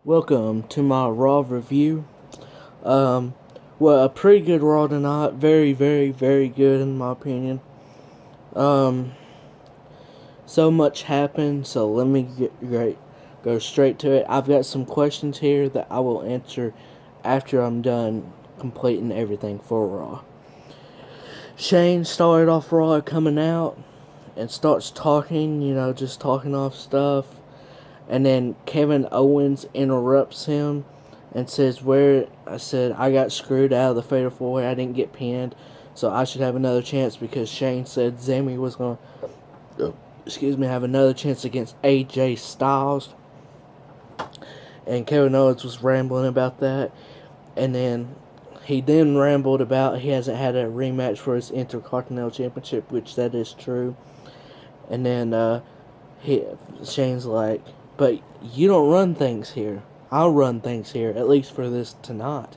Welcome to my Raw review. Um, a pretty good Raw tonight. Very, very, very good in my opinion. Um, so much happened, so let me go straight to it. I've got some questions here that I will answer after I'm done completing everything for Raw. Shane started off Raw coming out and starts talking, just talking off stuff. And then Kevin Owens interrupts him and says, I got screwed out of the Fatal 4-Way. I didn't get pinned, so I should have another chance because Shane said Zane was going to, have another chance against AJ Styles. And Kevin Owens was rambling about that. And then he rambled about he hasn't had a rematch for his Intercontinental Championship, which that is true. And then Shane's like, but you don't run things here. I'll run things here, at least for this tonight.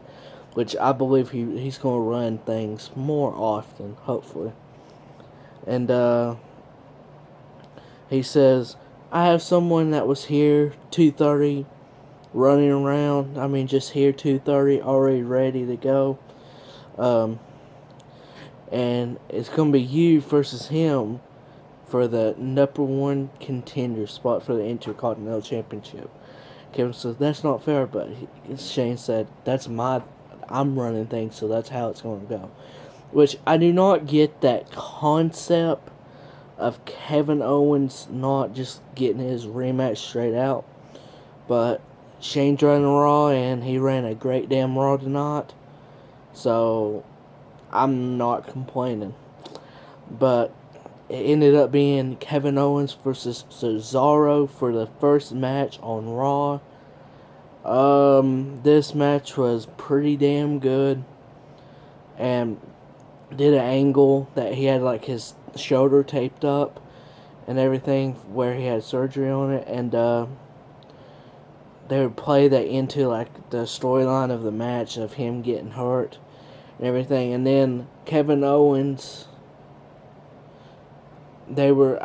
Which I believe he's going to run things more often, hopefully. And he says, I have someone that was here 2:30 running around. Just here 2:30 already ready to go. And it's going to be you versus him for the number one contender spot for the Intercontinental Championship. Kevin says, that's not fair, but Shane said, I'm running things, so that's how it's going to go. Which, I do not get that concept of Kevin Owens not just getting his rematch straight out. But Shane's running Raw, and he ran a great damn Raw tonight. So, I'm not complaining. But it ended up being Kevin Owens versus Cesaro for the first match on Raw. This match was pretty damn good. And did an angle that he had like his shoulder taped up and everything where he had surgery on it. And they would play that into like the storyline of the match of him getting hurt and everything. And then Kevin Owens... Kevin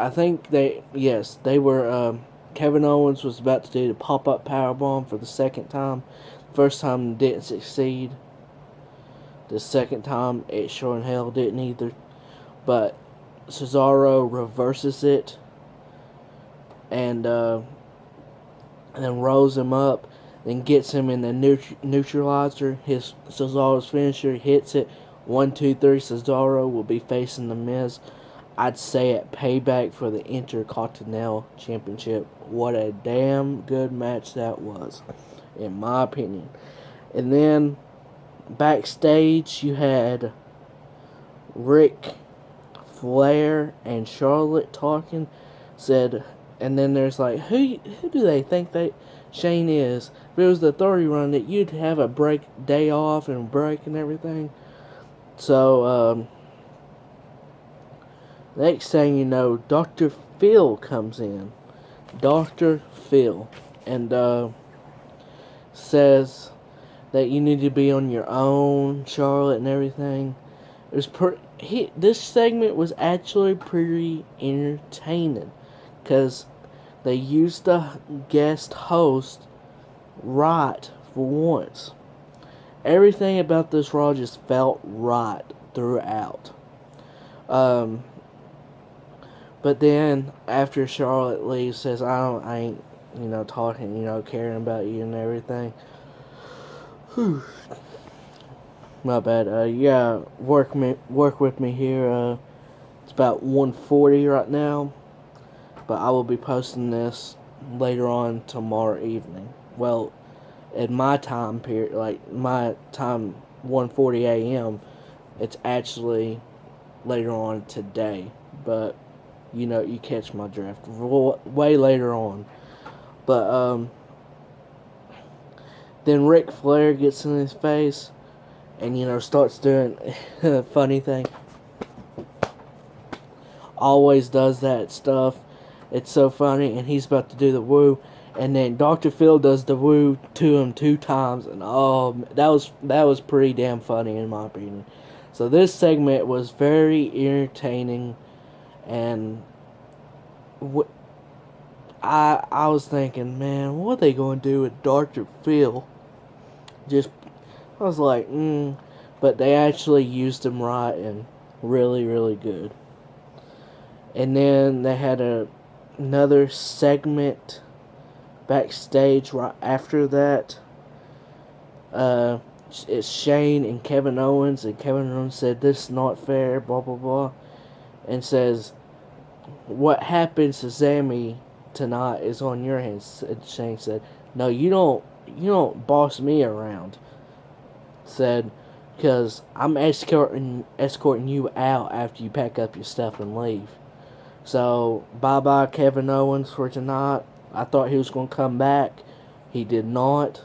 Owens was about to do the pop-up powerbomb for the second time. First time didn't succeed. The second time it sure in hell didn't either. But Cesaro reverses it and then rolls him up, then gets him in the neutralizer. Cesaro's finisher hits it. 1, 2, 3. Cesaro will be facing The Miz. I'd say at Payback for the Intercontinental Championship. What a damn good match that was, in my opinion. And then, backstage, you had Ric Flair and Charlotte talking. And then there's like, who do they think Shane is? If it was the 30 run, that you'd have a day off and break and everything. So, next thing you know, Dr. Phil comes in. Dr. Phil. And says that you need to be on your own, Charlotte, and everything. This segment was actually pretty entertaining. Because they used the guest host right for once. Everything about this Raw just felt right throughout. But then, after Charlotte leaves, says, I ain't, talking, caring about you and everything. Whew. My bad. Work with me here. It's about 1:40 right now. But I will be posting this later on tomorrow evening. Well, at my time period, like my time, 1:40 a.m., it's actually later on today. But you catch my drift. Way later on. But, then Ric Flair gets in his face and, starts doing a funny thing. Always does that stuff. It's so funny, and he's about to do the woo. And then Dr. Phil does the woo to him 2 times. And, that was pretty damn funny, in my opinion. So this segment was very entertaining. And I was thinking, man, what are they going to do with Dr. Phil? I was like, but they actually used him right and really, really good. And then they had another segment backstage right after that. It's Shane and Kevin Owens, and Kevin Owens said, "This is not fair," blah blah blah, and says, "What happens to Sammy tonight is on your hands." And Shane said, "No, you don't boss me around." Said, "Because I'm escorting you out after you pack up your stuff and leave." So bye bye Kevin Owens for tonight. I thought he was gonna come back. He did not,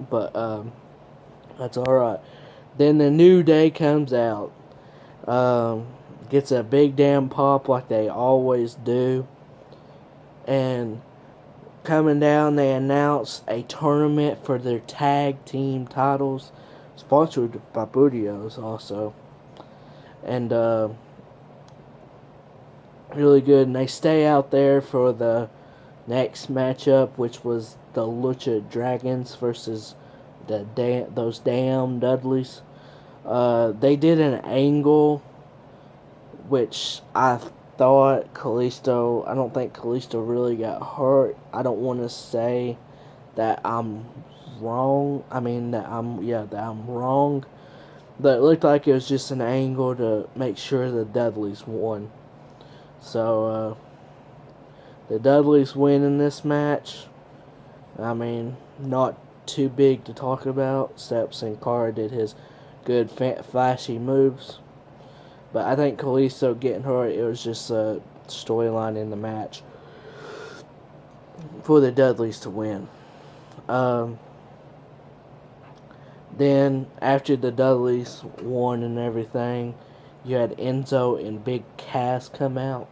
but that's all right. Then the New Day comes out. Gets a big damn pop like they always do. And coming down, they announce a tournament for their tag team titles, sponsored by Bootios also. And really good. And they stay out there for the next matchup, which was the Lucha Dragons versus those damn Dudleys. They did an angle, which I thought Kalisto. I don't think Kalisto really got hurt. I don't want to say that I'm wrong. I mean that I'm wrong. But it looked like it was just an angle to make sure the Dudleys won. So the Dudleys win in this match. I mean, not too big to talk about, except Sin Cara did his good flashy moves. But I think Kalisto getting hurt, it was just a storyline in the match for the Dudleys to win. Then, after the Dudleys won and everything, you had Enzo and Big Cass come out.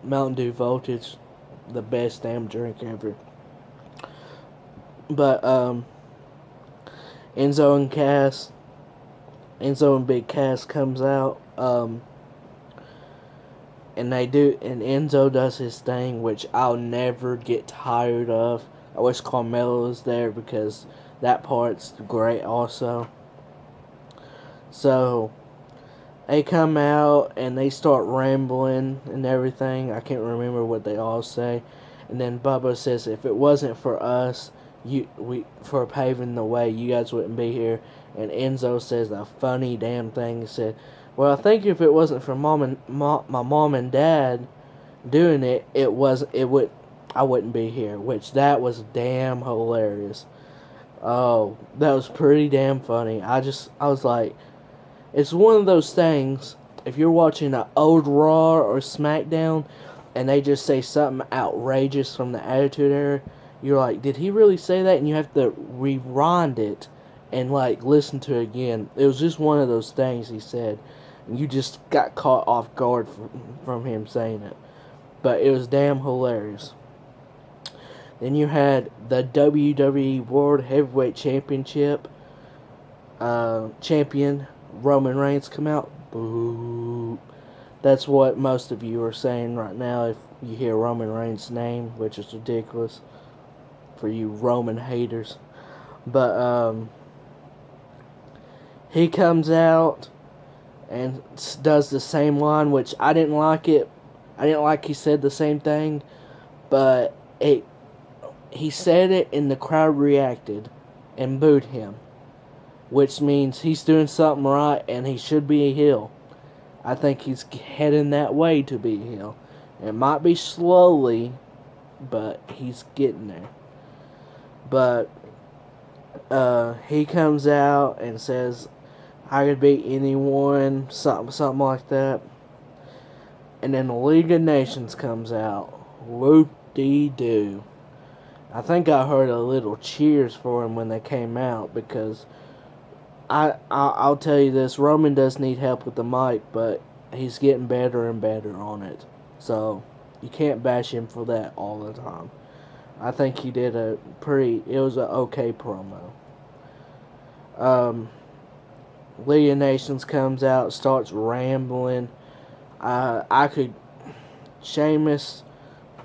Mountain Dew Voltage, the best damn drink ever. But Enzo and Big Cass comes out, and Enzo does his thing, which I'll never get tired of. I wish Carmelo was there because that part's great also. So they come out and they start rambling and everything. I can't remember what they all say. And then Bubba says, "If it wasn't for us, for paving the way, you guys wouldn't be here." And Enzo says a funny damn thing. He said, "Well, I think if it wasn't for my mom and dad doing it, I wouldn't be here." Which that was damn hilarious. Oh, that was pretty damn funny. I was like, it's one of those things, if you're watching an old Raw or SmackDown and they just say something outrageous from the Attitude Era, you're like, did he really say that? And you have to rewind it and like listen to it again. It was just one of those things he said, and you just got caught off guard from him saying it. But it was damn hilarious. Then you had the WWE World Heavyweight Championship champion Roman Reigns come out. Boo. That's what most of you are saying right now if you hear Roman Reigns' name, which is ridiculous for you Roman haters. But he comes out and does the same line, which I didn't like it. I didn't like he said the same thing, but he said it and the crowd reacted and booed him, which means he's doing something right and he should be a heel. I think he's heading that way to be a heel. It might be slowly, but he's getting there. But he comes out and says, "I could beat anyone," something like that. And then the League of Nations comes out. Whoop-dee-doo. I think I heard a little cheers for him when they came out, because I'll tell you this, Roman does need help with the mic, but he's getting better and better on it. So you can't bash him for that all the time. I think he did it was an okay promo. League of Nations comes out, starts rambling. Sheamus,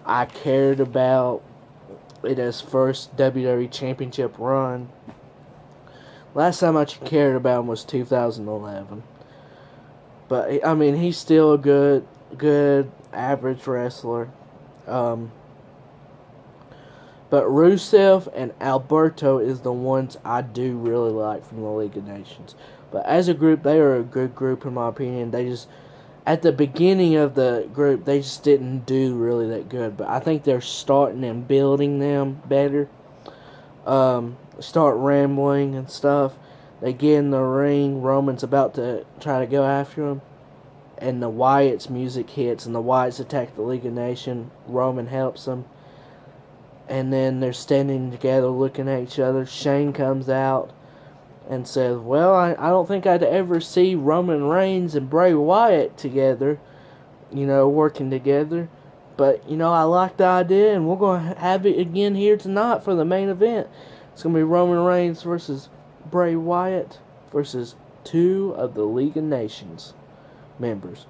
I cared about in his first WWE Championship run. Last time I cared about him was 2011. But I mean, he's still a good average wrestler. But Rusev and Alberto is the ones I do really like from the League of Nations. But as a group, they are a good group in my opinion. They just, at the beginning of the group, they just didn't do really that good. But I think they're starting and building them better. Start rambling and stuff. They get in the ring. Roman's about to try to go after him. And the Wyatt's music hits, and the Wyatts attack the League of Nations. Roman helps them. And then they're standing together looking at each other. Shane comes out and says, well, I don't think I'd ever see Roman Reigns and Bray Wyatt together, working together. But, I like the idea, and we're going to have it again here tonight for the main event. It's going to be Roman Reigns versus Bray Wyatt versus 2 of the League of Nations members.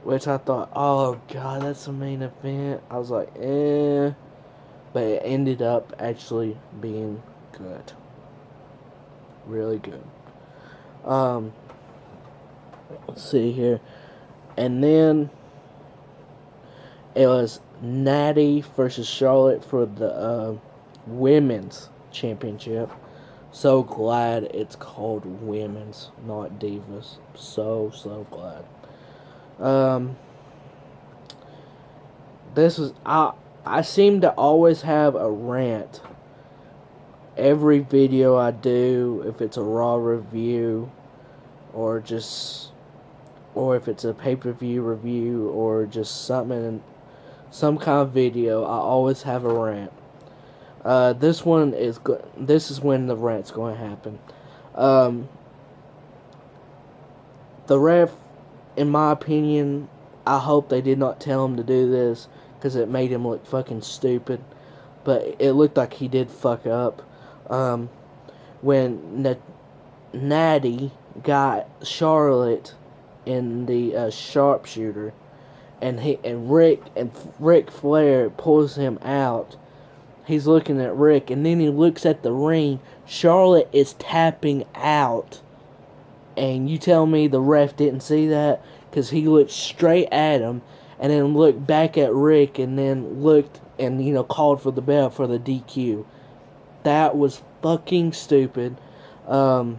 Which I thought, oh, God, that's the main event. I was like, But it ended up actually being good. Really good. Let's see here. And then it was Natty versus Charlotte for the Women's Championship. So glad it's called Women's, not Divas. So glad. This was... I seem to always have a rant. Every video I do, if it's a Raw review, or if it's a pay-per-view review, or just some kind of video, I always have a rant. This is when the rant's going to happen. The ref, in my opinion, I hope they did not tell him to do this, because it made him look fucking stupid. But it looked like he did fuck up. When Natty got Charlotte in the sharpshooter, and Ric Flair pulls him out. He's looking at Rick, and then he looks at the ring. Charlotte is tapping out. And you tell me the ref didn't see that? Because he looked straight at him, and then looked back at Rick, and then looked and, called for the bell for the DQ. That was fucking stupid. That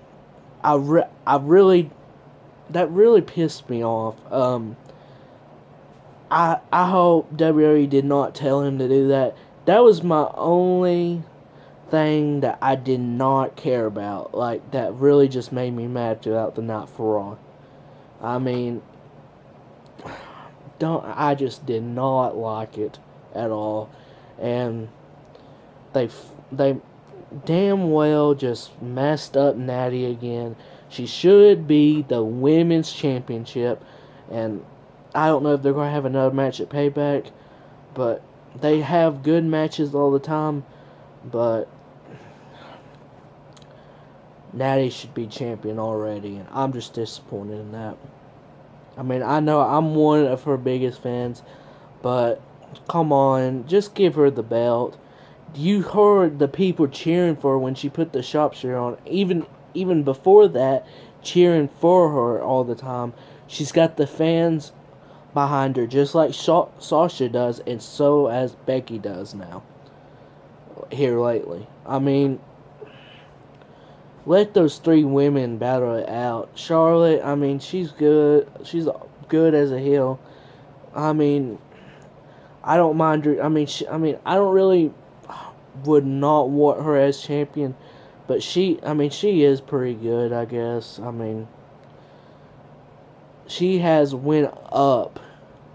really pissed me off. I hope WWE did not tell him to do that. That was my only thing that I did not care about. Like, that really just made me mad throughout the night for Raw. I mean, I just did not like it at all. And they damn well just messed up Natty again. She should be the women's championship, and I don't know if they're going to have another match at Payback, but they have good matches all the time, but Natty should be champion already, and I'm just disappointed in that. I mean, I know I'm one of her biggest fans, but come on, just give her the belt. You heard the people cheering for her when she put the sharpshooter on. Even before that, cheering for her all the time. She's got the fans behind her, just like Sasha does, and so as Becky does now. Here lately. I mean, let those 3 women battle it out. Charlotte, I mean, she's good. She's good as a heel. I mean, I don't mind her. I don't really would not want her as champion, but she is pretty good, I guess. I mean, she has went up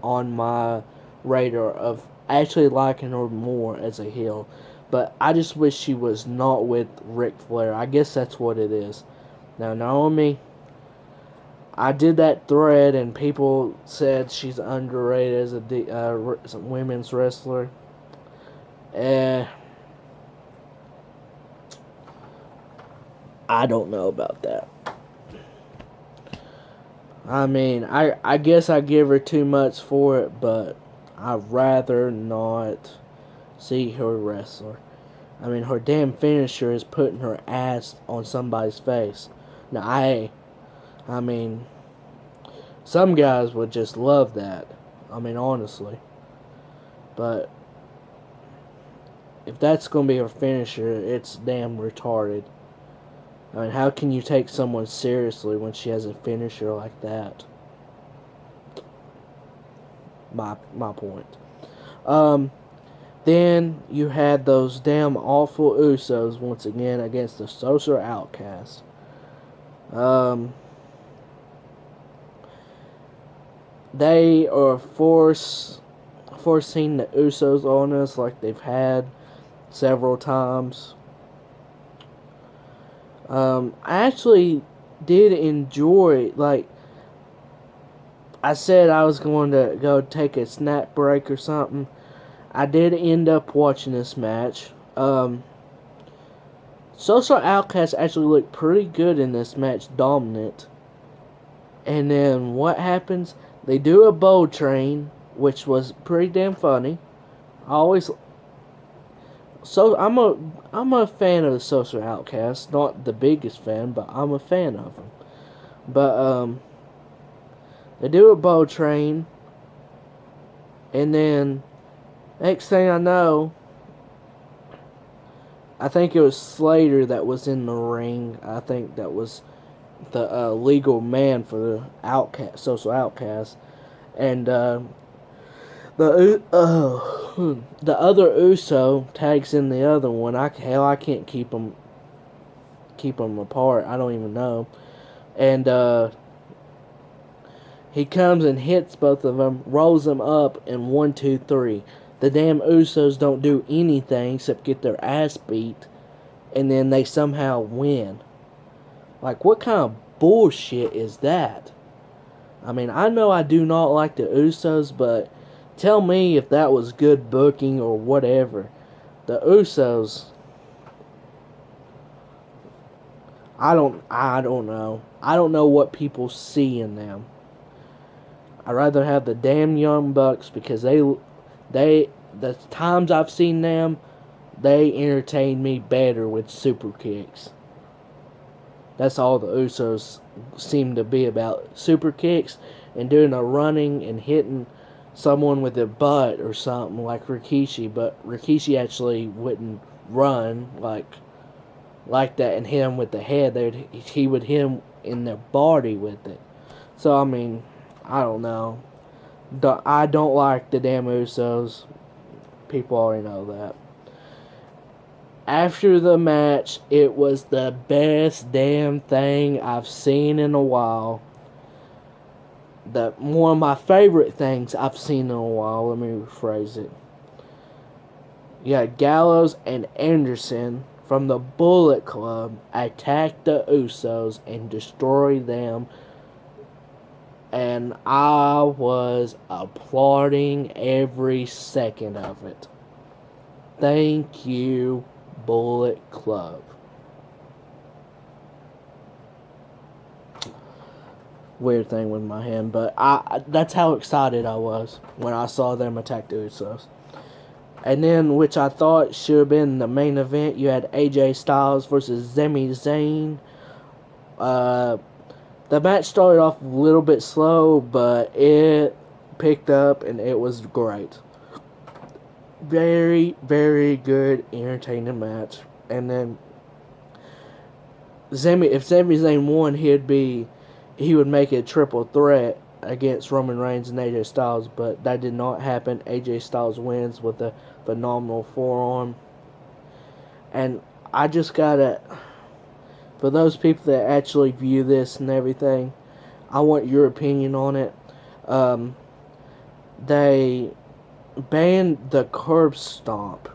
on my radar of actually liking her more as a heel. But I just wish she was not with Ric Flair. I guess that's what it is. Now, Naomi, I did that thread and people said she's underrated as a women's wrestler. I don't know about that. I mean, I guess I give her too much for it, but I'd rather not see her wrestle. I mean, her damn finisher is putting her ass on somebody's face. Now, I mean, some guys would just love that. I mean, honestly. But if that's going to be her finisher, it's damn retarded. I mean, how can you take someone seriously when she has a finisher like that? My point. Then you had those damn awful Usos once again against the Social Outcasts. They are forcing the Usos on us like they've had several times. I actually did enjoy, like, I said I was going to go take a snack break or something. I did end up watching this match. Social Outcasts actually looked pretty good in this match, dominant. And then what happens? They do a bow train, which was pretty damn funny. I'm a fan of the Social Outcasts. Not the biggest fan, but I'm a fan of them. But they do a bow train, and then next thing I know, I think it was Slater that was in the ring. I think that was the legal man for the Social Outcast, and the other Uso tags in the other one. I can't keep them apart. I don't even know, and he comes and hits both of them, rolls them up in 1, 2, 3. The damn Usos don't do anything except get their ass beat, and then they somehow win. Like, what kind of bullshit is that? I mean, I know I do not like the Usos, but tell me if that was good booking or whatever. The Usos, I don't know. I don't know what people see in them. I'd rather have the damn Young Bucks because the times I've seen them, they entertain me better with super kicks. That's all the Usos seem to be about. Super kicks and doing a running and hitting someone with their butt or something like Rikishi. But Rikishi actually wouldn't run like that and hit him with the head. He would hit him in their body with it. So, I mean, I don't know. I don't like the damn Usos. People already know that. After the match, it was the best damn thing I've seen in a while. One of my favorite things I've seen in a while. Let me rephrase it. You had Gallows and Anderson from the Bullet Club attack the Usos and destroy them. And I was applauding every second of it. Thank you, Bullet Club. Weird thing with my hand, but that's how excited I was when I saw them attack the Usos. And then, which I thought should have been the main event, you had AJ Styles versus Zane. The match started off a little bit slow, but it picked up and it was great. Very, very good, entertaining match. And then, if Sami Zayn won, he would make it a triple threat against Roman Reigns and AJ Styles, but that did not happen. AJ Styles wins with a phenomenal forearm. And I just gotta, for those people that actually view this and everything, I want your opinion on it. They banned the curb stomp,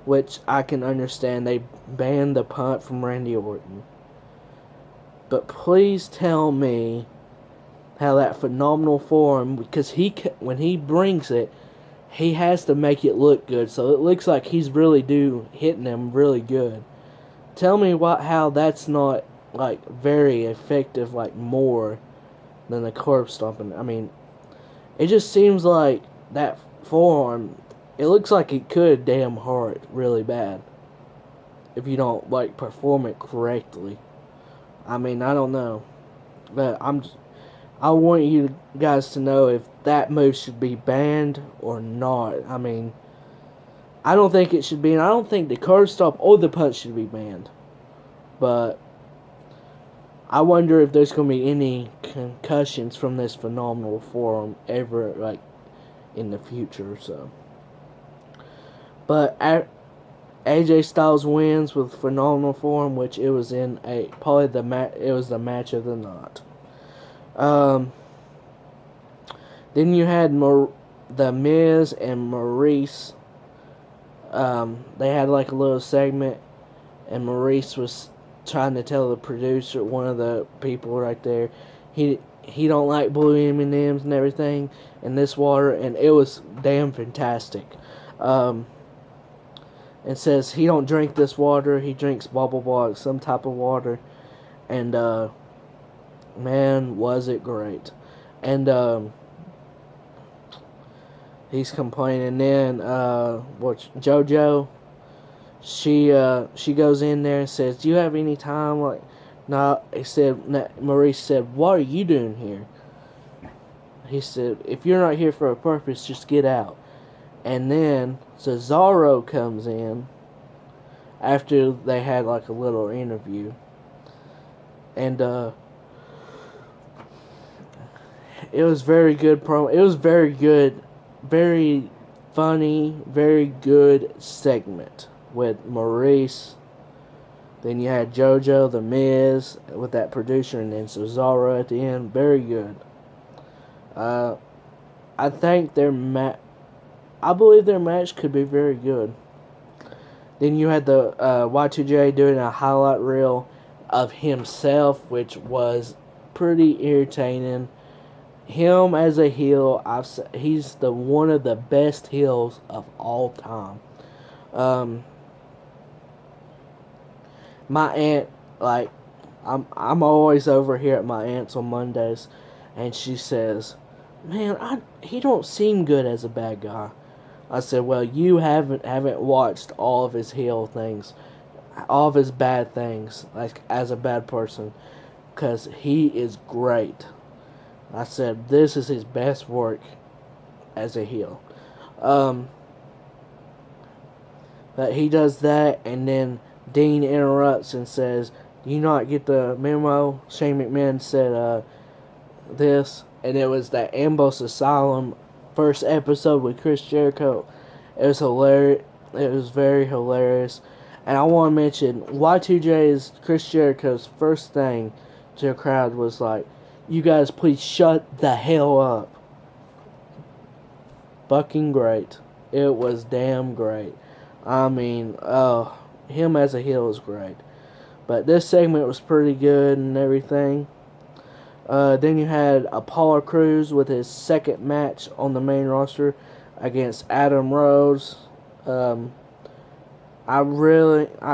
which I can understand. They banned the punt from Randy Orton. But please tell me how that phenomenal forearm, because when he brings it, he has to make it look good. So it looks like he's really hitting them really good. Tell me how that's not like very effective, like more than the curb stomping. I mean, it just seems like that forearm, it looks like it could damn hurt really bad if you don't, like, perform it correctly. I mean, I don't know. But I want you guys to know if that move should be banned or not. I mean, I don't think it should be, and I don't think the curb stomp or the punch should be banned. But I wonder if there's going to be any concussions from this phenomenal forearm ever, like, in the future or so. But AJ Styles wins with phenomenal form, which it was in it was the match of the night. Then you had the Miz and Maurice. They had like a little segment, and Maurice was trying to tell the producer, one of the people right there, he don't like blue M&Ms and everything in this water, and it was damn fantastic. It says he don't drink this water, he drinks bubble water, some type of water, and man, was it great. And he's complaining. Then JoJo, she goes in there and says, "Do you have any time?" Like, no. Maurice said, "What are you doing here?" He said, "If you're not here for a purpose, just get out." And then Cesaro comes in after they had like a little interview, and it was very good promo. It was very good, very funny, very good segment with Maurice. Then you had JoJo, The Miz with that producer, and then Cesaro at the end. Very good. I think I believe their match could be very good. Then you had the Y2J doing a highlight reel of himself, which was pretty entertaining. Him as a heel, he's one of the best heels of all time. My aunt, like, I'm always over here at my aunt's on Mondays, and she says, "Man, he don't seem good as a bad guy." I said, "Well, you haven't watched all of his heel things, all of his bad things, like as a bad person, because he is great." I said, "This is his best work as a heel." But he does that, and then Dean interrupts and says, "Do you not get the memo?" Shane McMahon said this, and it was that Ambrose Asylum first episode with Chris Jericho. It was hilarious. It was very hilarious. And I want to mention Y2J's Chris Jericho's first thing to the crowd was like, "You guys please shut the hell up." Fucking great. It was damn great. I mean, him as a heel is great. But this segment was pretty good and everything. Then you had Apollo Crews with his second match on the main roster against Adam Rose. I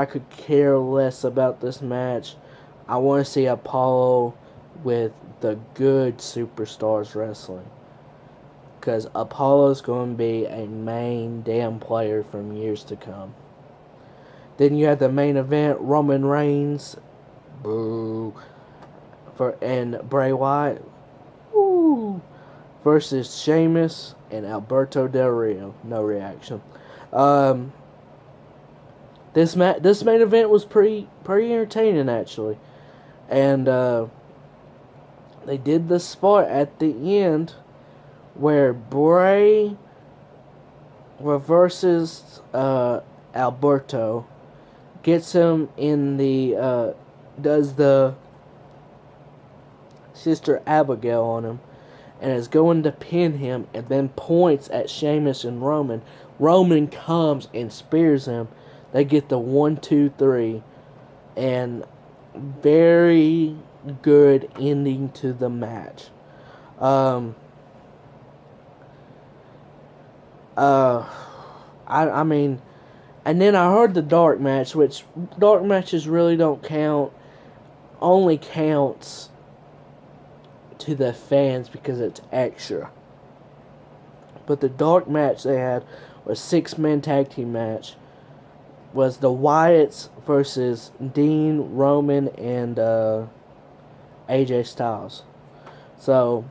could care less about this match. I want to see Apollo with the good superstars wrestling, because Apollo's going to be a main damn player from years to come. Then you had the main event, Roman Reigns, boo, and Bray Wyatt, woo, versus Sheamus and Alberto Del Rio. No reaction. This main event was pretty entertaining, actually, and they did the spot at the end where Bray reverses Alberto, gets him in the does the Sister Abigail on him, and is going to pin him, and then points at Sheamus and Roman. Roman comes and spears him. They get the 1, 2, 3, and very good ending to the match. I mean, and then I heard the dark match, which dark matches really don't count. Only counts to the fans because it's extra. But the dark match they had was 6-man tag team match. Was the Wyatts versus Dean, Roman, and AJ Styles. So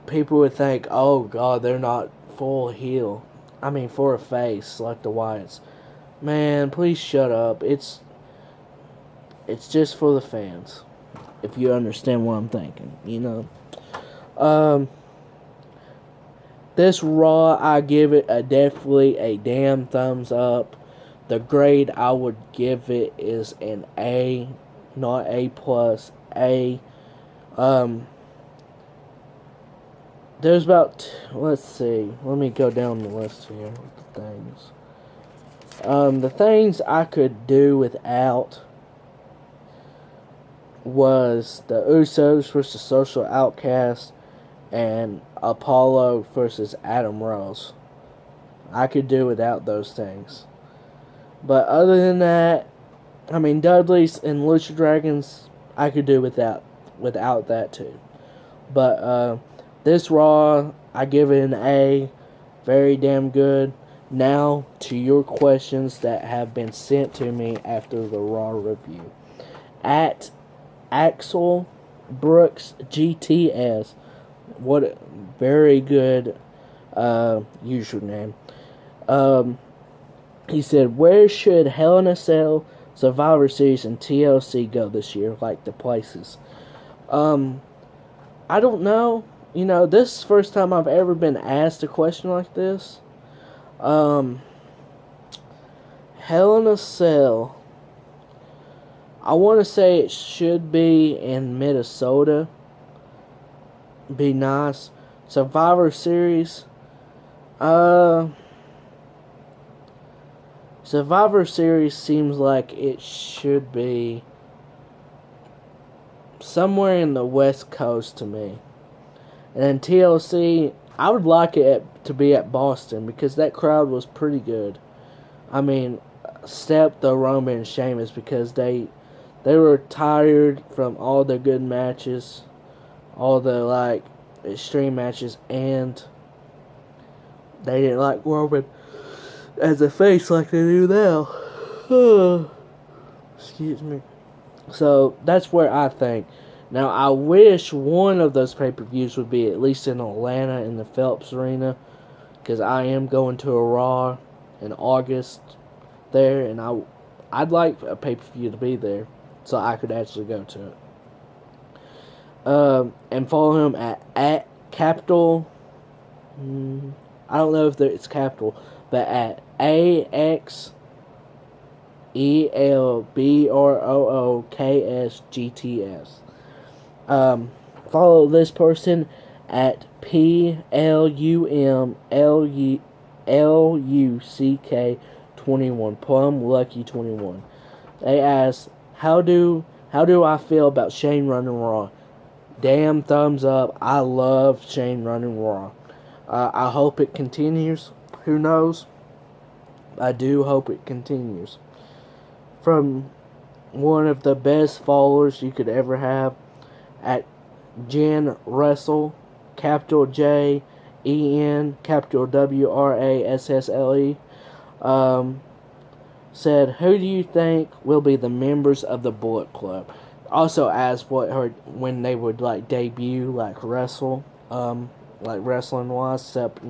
people would think, oh god, they're not full heel. I mean, for a face like the Wyatts. Man, please shut up. It's just for the fans. If you understand what I'm thinking, you know. This Raw, I give it definitely a damn thumbs up. The grade I would give it is an A, not A plus. A. There's about, let's see, let me go down the list here with the things. The things I could do without was the Usos versus Social Outcasts and Apollo versus Adam Rose. I could do without those things. But other than that, I mean, Dudley's and Lucha Dragons, I could do without that too. But this Raw, I give it an A. Very damn good. Now, to your questions that have been sent to me after the Raw review. At Axel Brooks GTS. What a very good username. He said, where should Hell in a Cell, Survivor Series, and TLC go this year? Like the places. I don't know. You know, this is the first time I've ever been asked a question like this. Hell in a Cell. I want to say it should be in Minnesota. Be nice. Survivor Series. Survivor Series seems like it should be somewhere in the West Coast to me. And then TLC, I would like it to be at Boston because that crowd was pretty good. I mean, except the Roman and Sheamus because they were tired from all the good matches, all the like extreme matches, and they didn't like Roman as a face like they do now. Excuse me. So that's where I think. Now I wish one of those pay-per-views would be at least in Atlanta in the Phelps Arena, because I am going to a Raw in August there, and I'd like a pay-per-view to be there so I could actually go to it. And follow him at Capital. I don't know if it's Capital, but at AXELBROOKSGTS. Follow this person at PLUMLUCK21, Plum Lucky 21. They ask, how do I feel about Shane running Raw? Damn thumbs up. I love Shane running Raw. I hope it continues. Who knows? I do hope it continues. From one of the best followers you could ever have, at Jen Russell, capital J E N, capital WRASSLE, said, who do you think will be the members of the Bullet Club? Also asked when they would like debut, like wrestle, like wrestling wise, except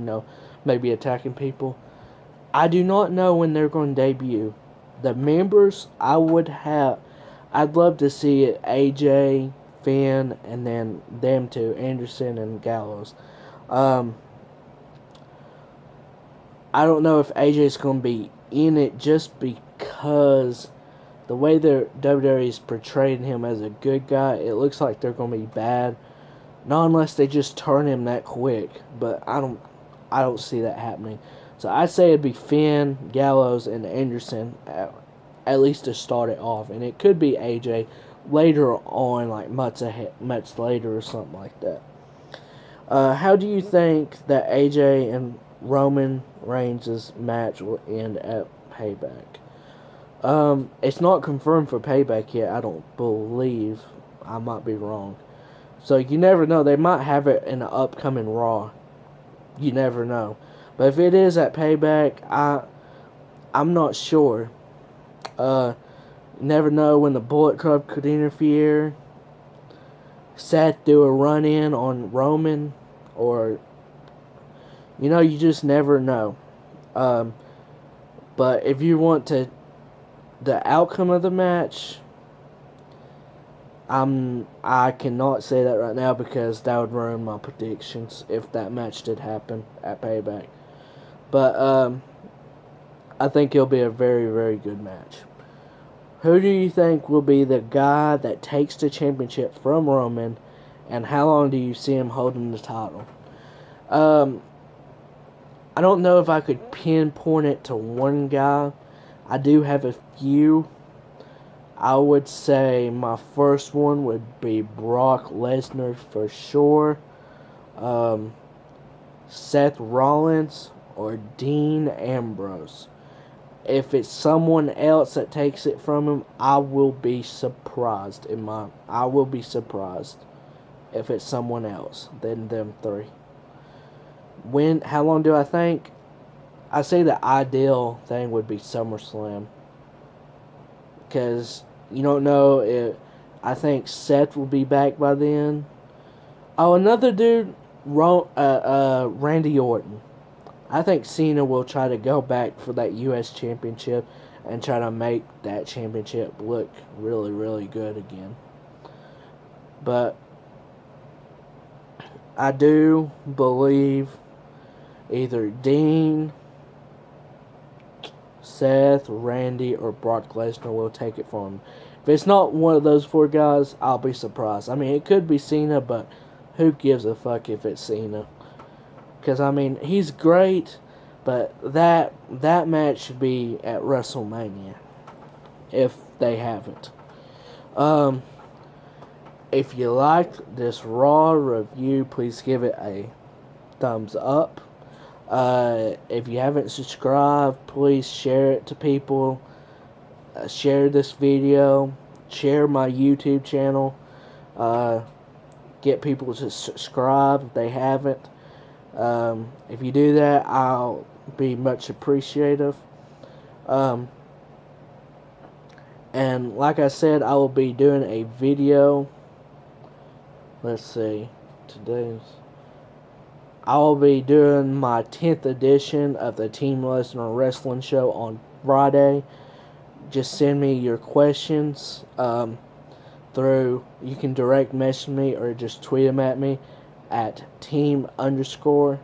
maybe attacking people. I do not know when they're going to debut. The members I'd love to see it AJ, Finn, and then them two, Anderson and Gallows. I don't know if AJ's going to be in it just because the way their WWE's portraying him as a good guy, it looks like they're going to be bad. Not unless they just turn him that quick, but I don't see that happening. So I'd say it'd be Finn, Gallows, and Anderson at least to start it off, and it could be AJ later on, like months later or something like that. How do you think that AJ and Roman Reigns' match will end at Payback? It's not confirmed for Payback yet, I don't believe. I might be wrong. So you never know. They might have it in an upcoming Raw. You never know. But if it is at Payback, I'm not sure. You never know when the Bullet Club could interfere. Seth do a run-in on Roman, or you just never know. But if you want the outcome of the match, I cannot say that right now because that would ruin my predictions if that match did happen at Payback. But I think it'll be a very, very good match. Who do you think will be the guy that takes the championship from Roman, and how long do you see him holding the title? I don't know if I could pinpoint it to one guy. I do have a few. I would say my first one would be Brock Lesnar for sure. Seth Rollins or Dean Ambrose. If it's someone else that takes it from him, I will be surprised. I will be surprised if it's someone else than them three. How long do I think? I say the ideal thing would be SummerSlam. Because you don't know if I think Seth will be back by then. Oh, another dude, Randy Orton. I think Cena will try to go back for that U.S. Championship and try to make that championship look really, really good again. But I do believe either Dean, Seth, Randy, or Brock Lesnar will take it from him. If it's not one of those four guys, I'll be surprised. I mean, it could be Cena, but who gives a fuck if it's Cena? Because, I mean, he's great, but that match should be at WrestleMania, if they haven't. If you liked this Raw review, please give it a thumbs up. If you haven't subscribed, please share it to people. Share this video. Share my YouTube channel. Get people to subscribe if they haven't. If you do that, I'll be much appreciative. And like I said, I will be doing a video. Let's see. I'll be doing my 10th edition of the Team Lesnar Wrestling Show on Friday. Just send me your questions through. You can direct message me or just tweet them at me at team__Lesnar.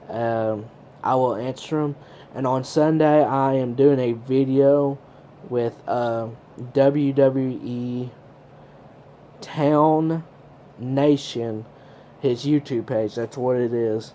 I will answer them. And on Sunday, I am doing a video with WWETownnation, his YouTube page. That's what it is.